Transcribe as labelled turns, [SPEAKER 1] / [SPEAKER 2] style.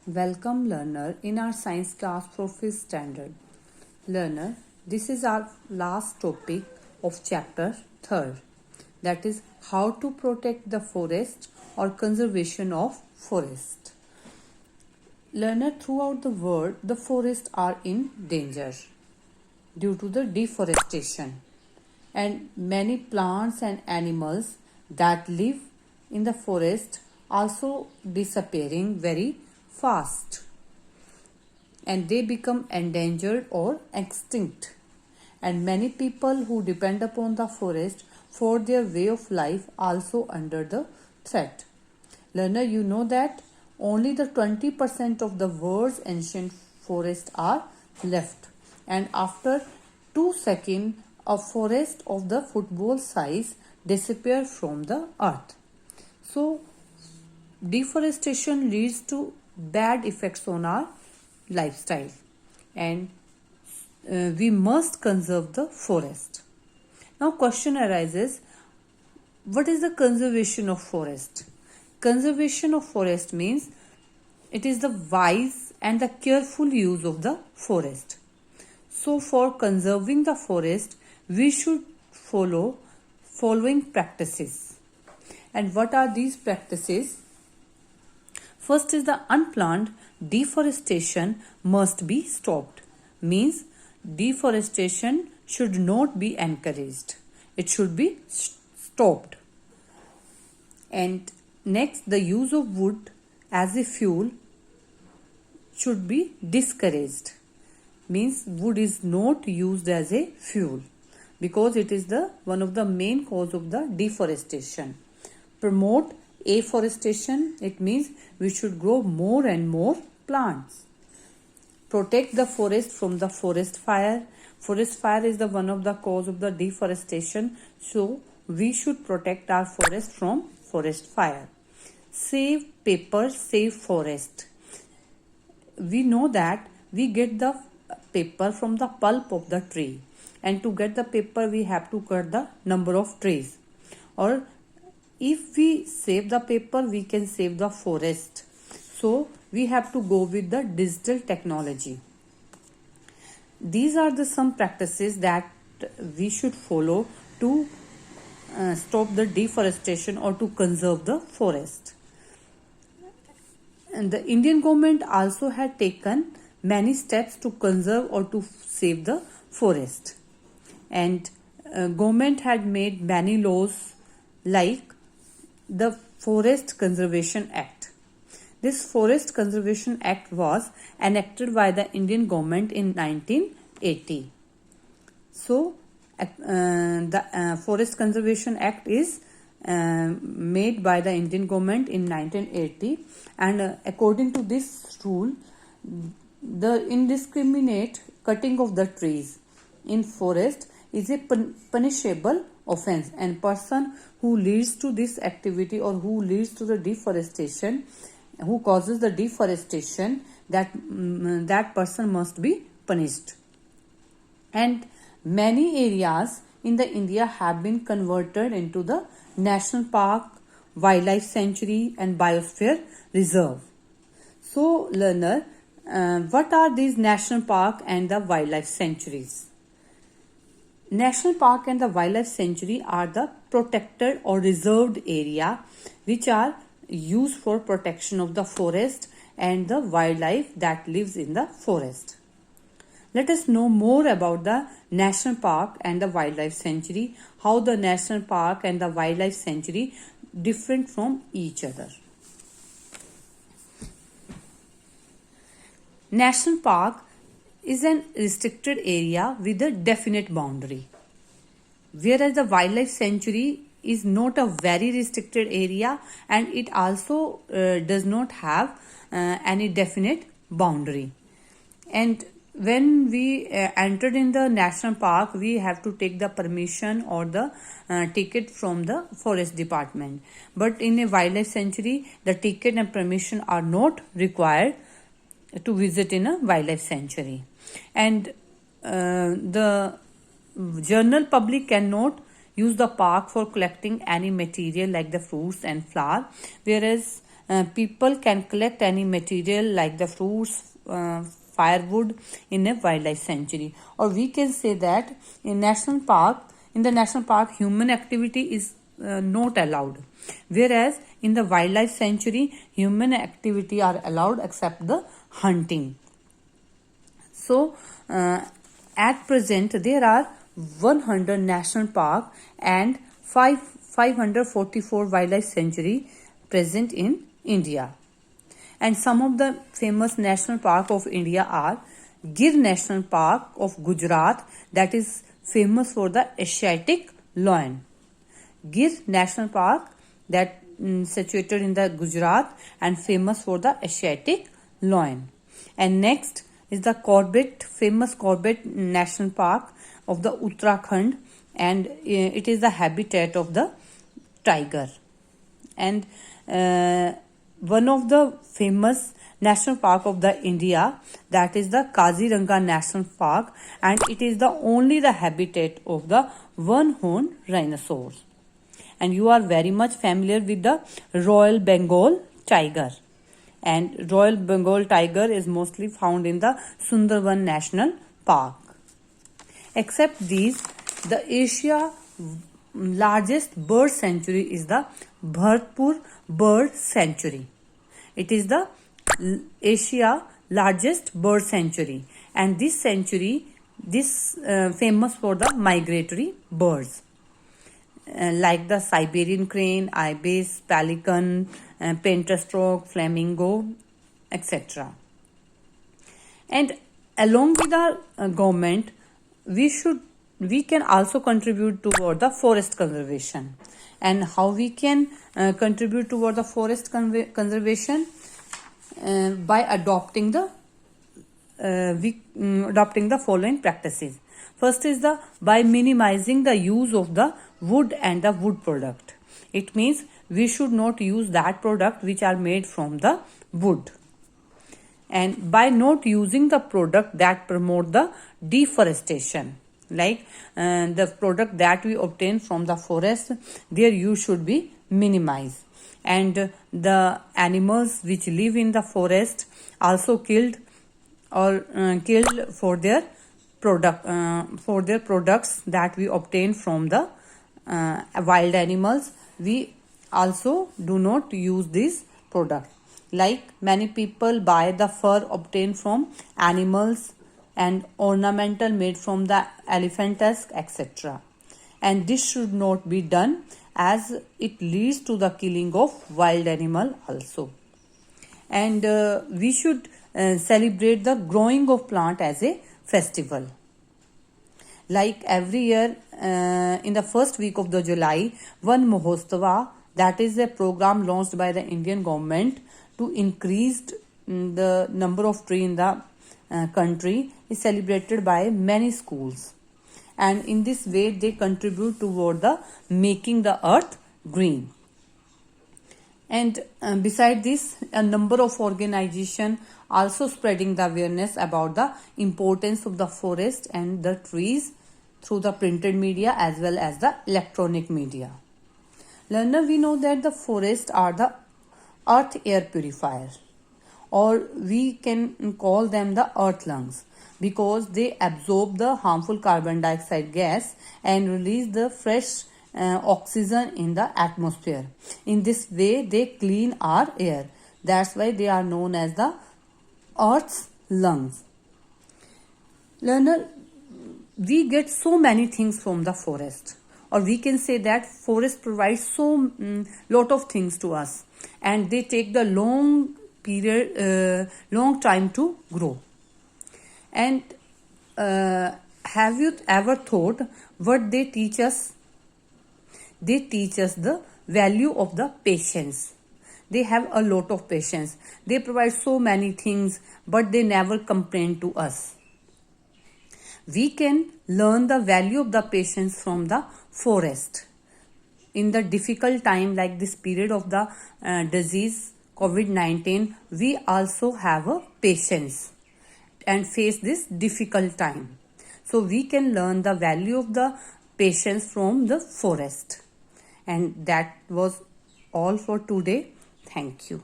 [SPEAKER 1] Welcome learner in our science class for 5th standard. Learner, this is our last topic of chapter 3rd, that is how to protect the forest or conservation of forest. Learner, throughout the world the forests are in danger due to the deforestation, and many plants and animals that live in the forest also disappearing very fast, and they become endangered or extinct, and many people who depend upon the forest for their way of life also under the threat. Learner, you know that only the 20% of the world's ancient forests are left, and after 2 seconds a forest of the football size disappear from the earth. So deforestation leads to bad effects on our lifestyle, and we must conserve the forest. Now question arises, what is the conservation of forest? Conservation of forest means it is the wise and the careful use of the forest. So for conserving the forest we should follow following practices. And what are these practices? First is the unplanned deforestation must be stopped. Means deforestation should not be encouraged. It should be stopped. And next, the use of wood as a fuel should be discouraged. Means wood is not used as a fuel because it is the one of the main cause of the deforestation. Promote afforestation, it means we should grow more and more plants. Protect the forest from the forest fire. Forest fire is the one of the cause of the deforestation, so we should protect our forest from forest fire. Save paper, save forest. We know that we get the paper from the pulp of the tree, and to get the paper we have to cut the number of trees, or if we save the paper we can save the forest. So we have to go with the digital technology. These are the some practices that we should follow to stop the deforestation or to conserve the forest. And the Indian government also had taken many steps to conserve or to save the forest, and government had made many laws like the Forest Conservation Act. This Forest Conservation Act was enacted by the Indian government in 1980. So the Forest Conservation Act is made by the Indian government in 1980, and according to this rule, the indiscriminate cutting of the trees in forest is a punishable offense, and person who leads to this activity or who leads to the deforestation, who causes the deforestation, that person must be punished. And many areas in the India have been converted into the national park, wildlife sanctuary and biosphere reserve. So learner, what are these national park and the wildlife sanctuaries? National park and the wildlife sanctuary are the protected or reserved area which are used for protection of the forest and the wildlife that lives in the forest. Let us know more about the national park and the wildlife sanctuary, how the national park and the wildlife sanctuary different from each other. National park is an restricted area with a definite boundary, whereas the wildlife sanctuary is not a very restricted area and it also does not have any definite boundary. And when we entered in the national park, we have to take the permission or the ticket from the forest department, but in a wildlife sanctuary the ticket and permission are not required to visit in a wildlife sanctuary. And the general public cannot use the park for collecting any material like the fruits and flower, whereas people can collect any material like the fruits, firewood in a wildlife sanctuary. Or we can say that in the national park, human activity is not allowed, whereas in the wildlife sanctuary, human activity are allowed except the hunting. So, at present, there are 100 national park and 544 wildlife sanctuary present in India. And some of the famous national park of India are Gir National Park of Gujarat, that is famous for the Asiatic lion. Gir National Park, that situated in the Gujarat and famous for the Asiatic lion. And next is the famous Corbett National Park of the Uttarakhand, and it is the habitat of the tiger. And one of the famous national park of the India, that is the Kaziranga National Park, and it is the only the habitat of the one-horned rhinoceros. And you are very much familiar with the Royal Bengal tiger. And Royal Bengal tiger is mostly found in the Sundarban National Park. Except these, the Asia largest bird sanctuary is the Bharatpur Bird Sanctuary. It is the Asia largest bird sanctuary, and this sanctuary famous for the migratory birds like the Siberian crane, ibis, pelican, pentastroke, flamingo, etc. And along with our government, we can also contribute toward the forest conservation. And how we can contribute toward the forest conservation? By adopting the following practices. First is by minimizing the use of the wood and the wood product. It means we should not use that product which are made from the wood. And by not using the product that promote the deforestation, like the product that we obtain from the forest, their use should be minimized. And the animals which live in the forest also killed for their products that we obtain from the wild animals. We also do not use this product. Like many people buy the fur obtained from animals and ornamental made from the elephant tusk, etc. And this should not be done, as it leads to the killing of wild animal also. And we should celebrate the growing of plant as a festival. Like every year in the first week of the July, Van Mahotsav, that is a program launched by the Indian government to increase the number of trees in the country, is celebrated by many schools. And in this way they contribute toward the making the earth green. And beside this, a number of organizations also spreading the awareness about the importance of the forest and the trees through the printed media as well as the electronic media. Learner, we know that the forests are the earth air purifier, or we can call them the earth lungs, because they absorb the harmful carbon dioxide gas and release the fresh oxygen in the atmosphere. In this way, they clean our air. That's why they are known as the earth's lungs. Learner, we get so many things from the forest, or we can say that forest provides so lot of things to us, and they take the long time to grow. And have you ever thought what they teach us? They teach us the value of the patience. They have a lot of patience. They provide so many things, but they never complain to us. We can learn the value of the patience from the forest. In the difficult time like this period of the disease COVID-19, we also have a patience and face this difficult time. So we can learn the value of the patience from the forest. And that was all for today. Thank you.